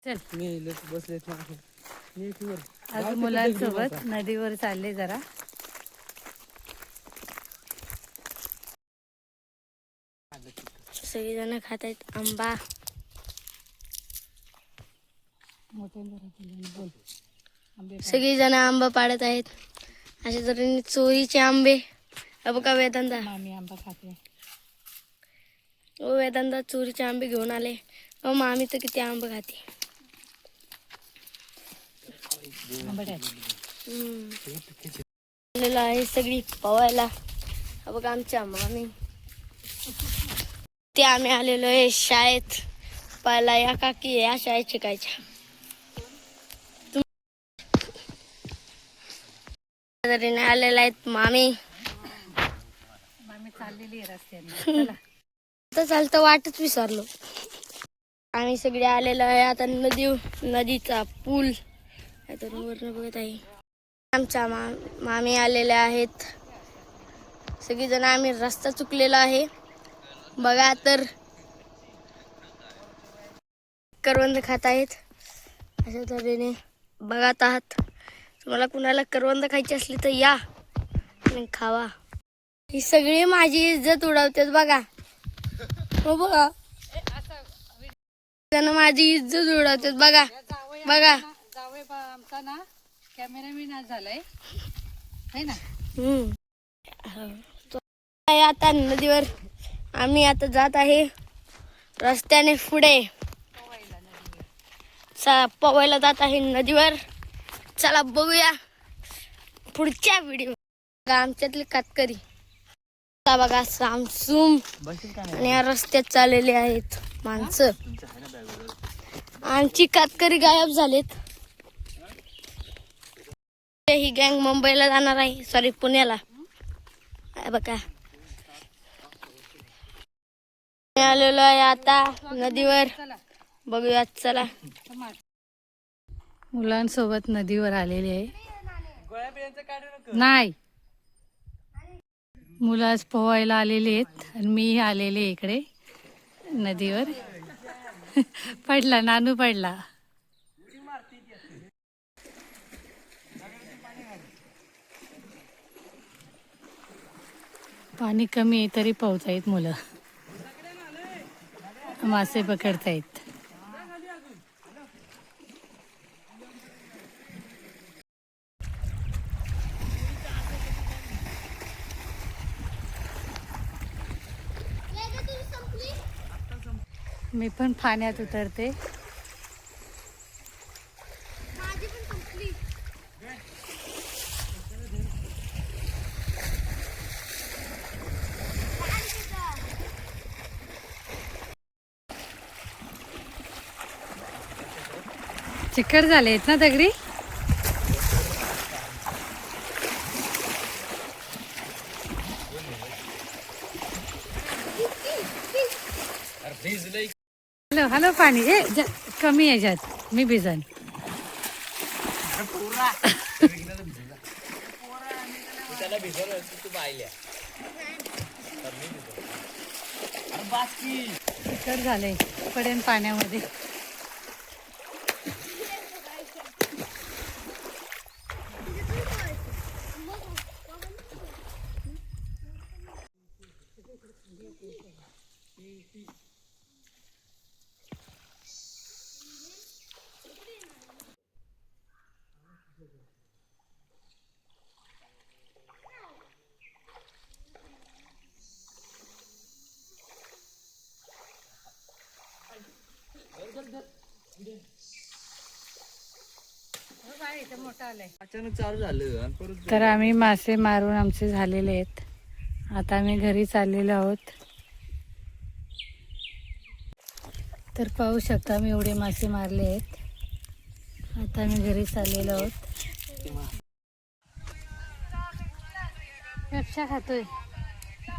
चल मी बसलेत ना आज मुलांसोबत नदीवर चालले जरा. सगळेजण खात आहेत आंबा. सगळेजण आंबा पाडत आहेत. अशा तऱ्हेने चोरीचे आंबे. बघा वेदांता. मामी आंबा खाते. ओ वेदांता चोरीचे आंबे घेऊन आले. मामी तर किती आंबे खाते. आलेलं आहे सगळी पवायला. बघा आमच्या मामी. ते आम्ही आलेलो आहे शाळेत पाहायला. या काकी या शाळेत शिकायच्या. आलेला आहेत मामी. मामी चाललेली आहे रस्त्याने. तर चालतं वाटच विसरलो. आम्ही सगळे आलेलो आहे आता नदीचा पूल वरनं बघत आहे. आमच्या मामी आलेल्या आहेत. सगळीजण आम्ही रस्ता चुकलेला आहे. बघा तर करवंद खात आहेत. अशा तऱ्हेने बघत आहात. तुम्हाला कुणाला करवंद खायची असली तर या आणि खावा. ही सगळी माझी इज्जत उडवतात बघा. हो बघा माझी इज्जत उडवतात बघा. बघा जावई आमचा ना कॅमेरामॅन आज झालाय है ना. आता नदीवर आम्ही आता जात आहे रस्त्याने पुढे. पोवायला जात आहे नदीवर. चला बघूया पुढच्या व्हिडिओ. आमच्यातली कातकरी बघा सामसूम आणि या रस्त्यात चाललेले आहेत माणसं. आमची कातकरी गायब झालेत. ही गँग मुंबईला जाणार आहे. सॉरी पुण्याला. बघा आलेलो आहे आता नदीवर. बघूया चला. मुलांसोबत नदीवर आलेली आहे. नाही मुलं आज पोहायला आलेली आहेत आणि मी आलेले इकडे नदीवर. पडला नानू पडला. पाणी कमी आहे तरी पोहतायत मुलं. मासे पकडतायत. मी पण पाण्यात उतरते. चिकट झाले आहेत ना दगडी. हॅलो हॅलो पाणी कमी याच्यात मी भिजन. चिकट झालंय पडेन पाण्यामध्ये. अचानक चालू झालं. तर आम्ही मासे मारून आमचे झालेले आहेत. आता आम्ही घरी चाललेलो आहोत. तर पाहू शकता मी एवढे मासे मारले आहेत. आता आम्ही घरी चाललेलो आहोत. पेप्स्या खातोय.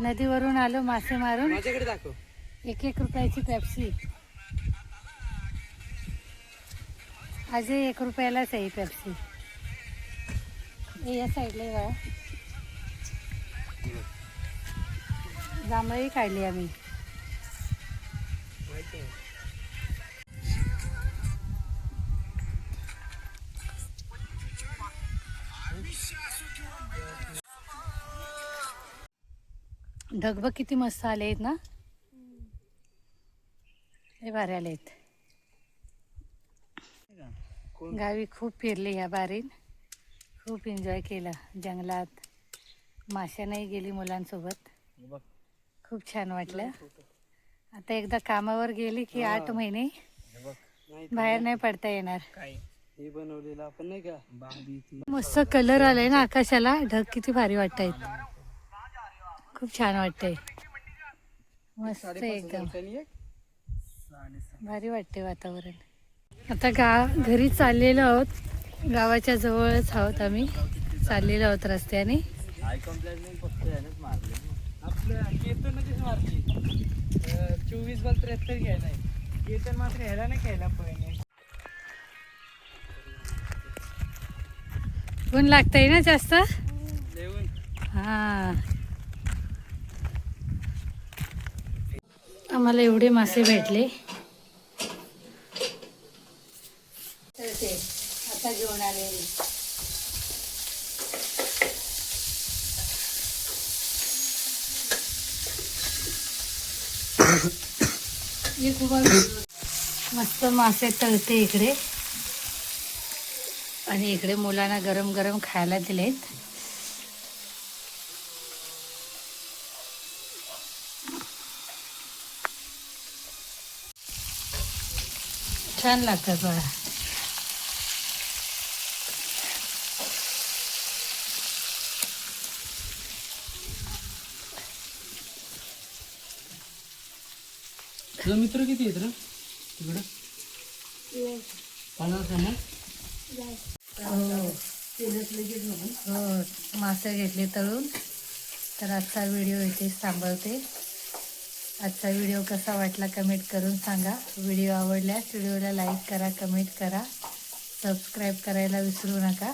नदीवरून आलो मासे मारून. 1-1 रुपयाची पेप्सी. आजही 1 रुपयालाच आहे पेप्सी. या साईडला बघा जांभळी काढली आम्ही. ढगबग किती मस्त आले आहेत ना, हे भारी आले आहेत. गावी खूप फिरले ह्या बारीन, खूप एन्जॉय केला. जंगलात माश्या नाही गेली मुलांसोबत, खूप छान वाटलं. आता एकदा कामावर गेली की 8 महिने बाहेर नाही पडता येणार. हे बनवलेलं आपण नाही का, मस्त कलर आलाय ना आकाशाला, ढग किती भारी वाटतायत, खूप छान वाटतंय. मस्त एकदम भारी वाटते वातावरण. आता घरी चाललेलो आहोत, गावाच्या जवळच आहोत आम्ही, चाललेलो आहोत रस्त्याने. हाय कंप्लेंट फक्त यानेच मारले आपलं. केतन कशी मारली 24 बॉल 73 घ्यायला आहे. केतन मात्र ह्याला नाही खेळला पहिले. ऊन लागतंय ना जास्त. जेवण हा, आम्हाला एवढे मासे भेटले. तर ते आता घेऊन आले. मस्त मासे तळते इकडे, आणि इकडे मुलांना गरम गरम खायला दिलेत. छान लागतात बघा. तुझा मित्र किती आहेत रे तिकडं? 50 आहे ना. हो, मासे घेतले तळून. तर आजचा व्हिडिओ इथेच थांबवते. आजचा व्हिडिओ कसा वाटला कमेंट करून सांगा. व्हिडिओ आवडल्यास व्हिडिओला लाईक करा, कमेंट करा, सबस्क्राईब करायला विसरू नका.